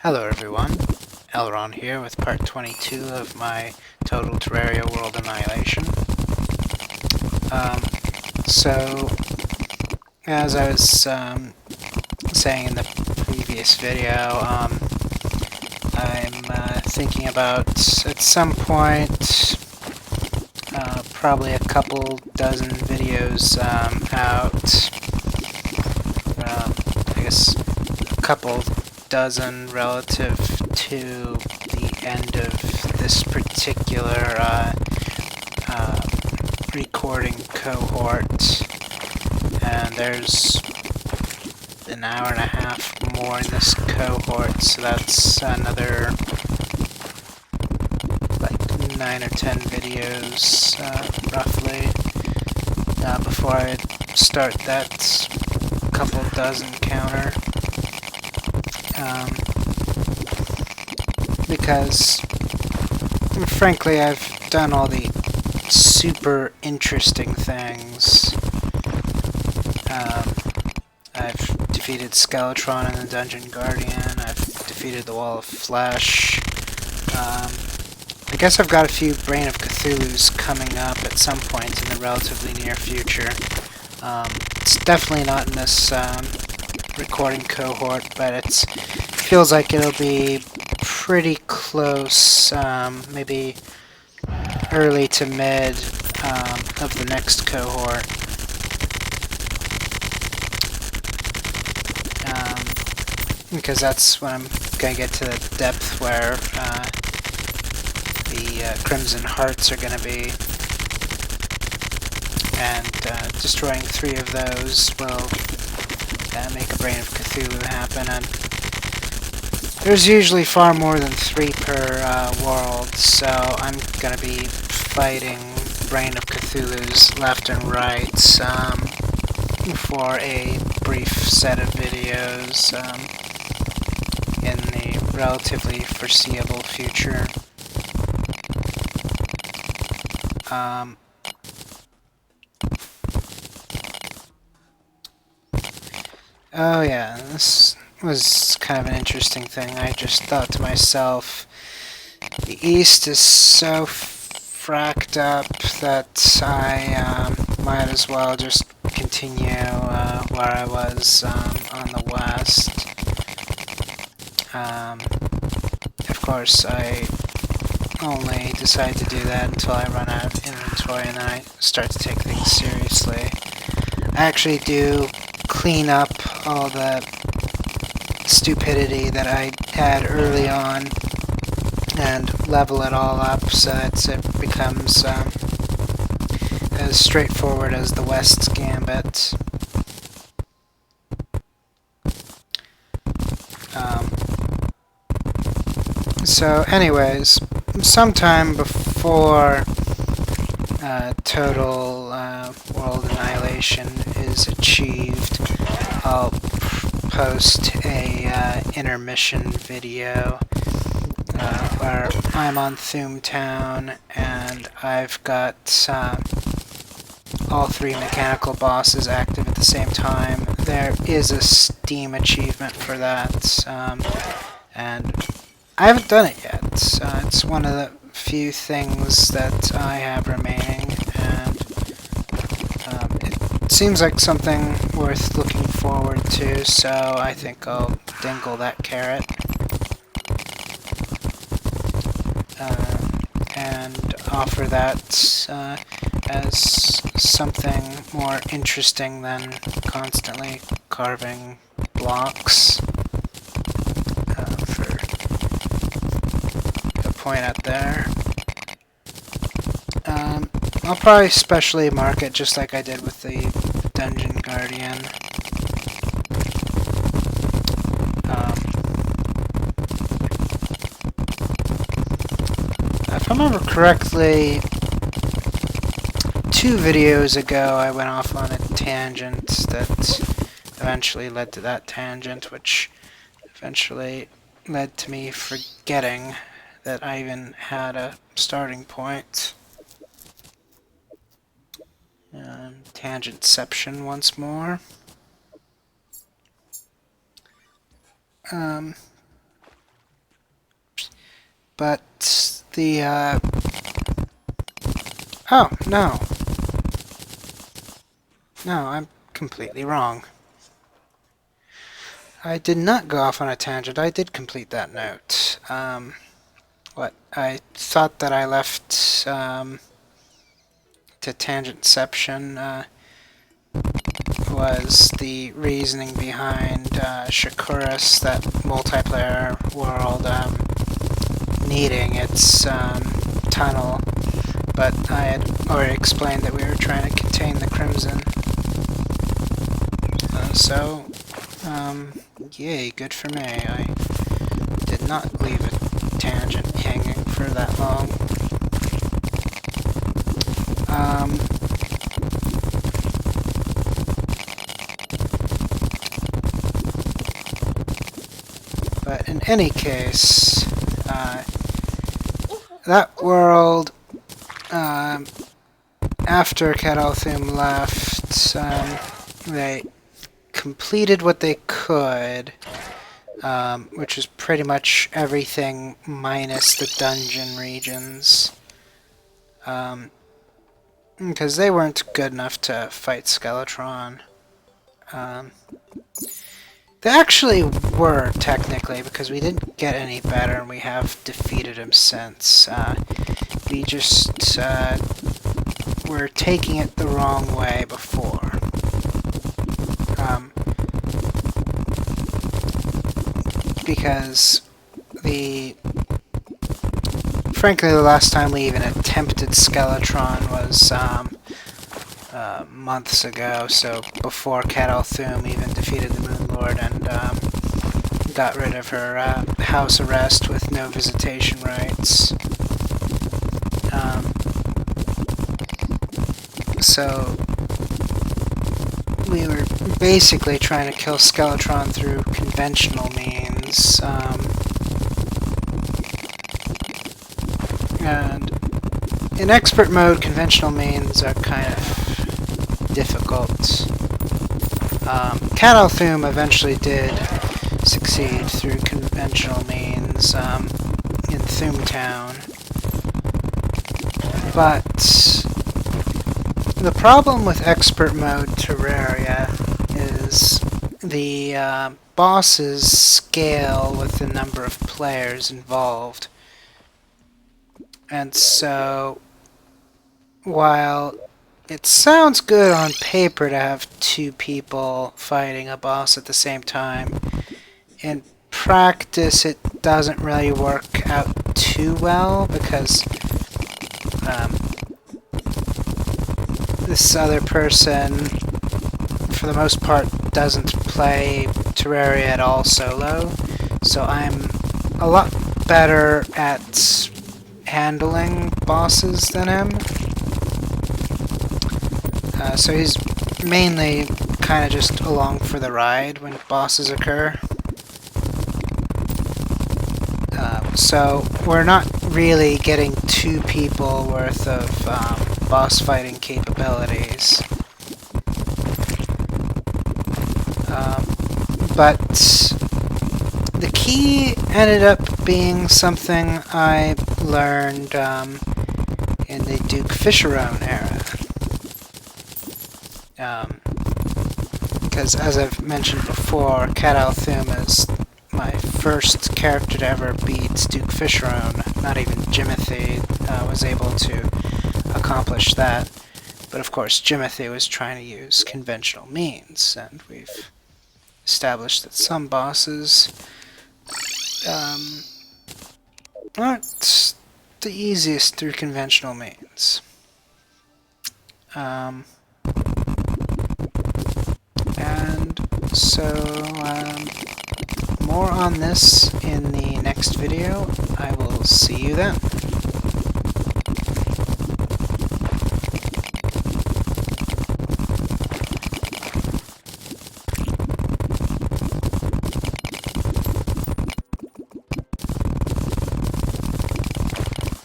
Hello everyone, LRon here with part 22 of my total Terraria world annihilation. Um, so, as I was saying in the previous video, I'm thinking about, at some point, probably a couple dozen videos out. I guess a couple dozen relative to the end of this particular recording cohort, and there's an hour and a half more in this cohort, so that's another like 9 or 10 videos roughly before I start that couple dozen counter. Because frankly I've done all the super interesting things. I've defeated Skeletron in the Dungeon Guardian, I've defeated the Wall of Flesh. I guess I've got a few Brain of Cthulhu's coming up at some point in the relatively near future. It's definitely not in this recording cohort, but it feels like it'll be pretty close, maybe early to mid of the next cohort. Because that's when I'm going to get to the depth where the Crimson Hearts are going to be. And destroying 3 of those will make a Brain of Cthulhu happen. And there's usually far more than 3 per world, so I'm going to be fighting Brain of Cthulhu's left and right for a brief set of videos in the relatively foreseeable future. Oh yeah, this was kind of an interesting thing. I just thought to myself, the East is so fracked up that I might as well just continue where I was on the West. Of course, I only decide to do that until I run out of inventory and then I start to take things seriously. I actually do clean up all the stupidity that I had early on and level it all up so that it becomes as straightforward as the West's Gambit. So anyways, sometime before total world annihilation is achieved, I'll post a intermission video where I'm on Town and I've got all 3 mechanical bosses active at the same time. There is a Steam achievement for that, and I haven't done it yet. It's one of the few things that I have remaining, and it seems like something worth looking forward to, so I think I'll dingle that carrot. And offer that as something more interesting than constantly carving blocks for the point out there. I'll probably specially mark it just like I did with the Dungeon Guardian. If I remember correctly, 2 videos ago I went off on a tangent that eventually led to that tangent, which eventually led to me forgetting that I even had a starting point. Tangentception once more. but the, oh, no. No, I'm completely wrong. I did not go off on a tangent. I did complete that note. What? I thought that I left, to tangentception, was the reasoning behind Shakuras, that multiplayer world, needing its tunnel, but I had already explained that we were trying to contain the Crimson. So, yay, good for me. I did not leave a tangent hanging for that long. But in any case, that world, after Catalthum left, they completed what they could, which is pretty much everything minus the dungeon regions, because they weren't good enough to fight Skeletron. They actually were, technically, because we didn't get any better and we have defeated him since. We just were taking it the wrong way before. Because frankly, the last time we even attempted Skeletron was months ago, so before Catalthum even defeated the Moon Lord and got rid of her house arrest with no visitation rights. So we were basically trying to kill Skeletron through conventional means, and in expert mode, conventional means are kind of difficult. Catalthum eventually did succeed through conventional means in Thumtown, but the problem with expert mode Terraria is the bosses scale with the number of players involved. And so, while it sounds good on paper to have two people fighting a boss at the same time, in practice it doesn't really work out too well, because this other person, for the most part, doesn't play Terraria at all solo, so I'm a lot better at handling bosses than him. So he's mainly kind of just along for the ride when bosses occur. So we're not really getting two people worth of boss fighting capabilities. But the key ended up being something I learned in the Duke Fischerone era. Because as I've mentioned before, Catalthum is my first character to ever beat Duke Fischerone. Not even Jimothy was able to accomplish that. But of course, Jimothy was trying to use conventional means, and we've established that some bosses aren't the easiest through conventional means. And so, more on this in the next video. I will see you then.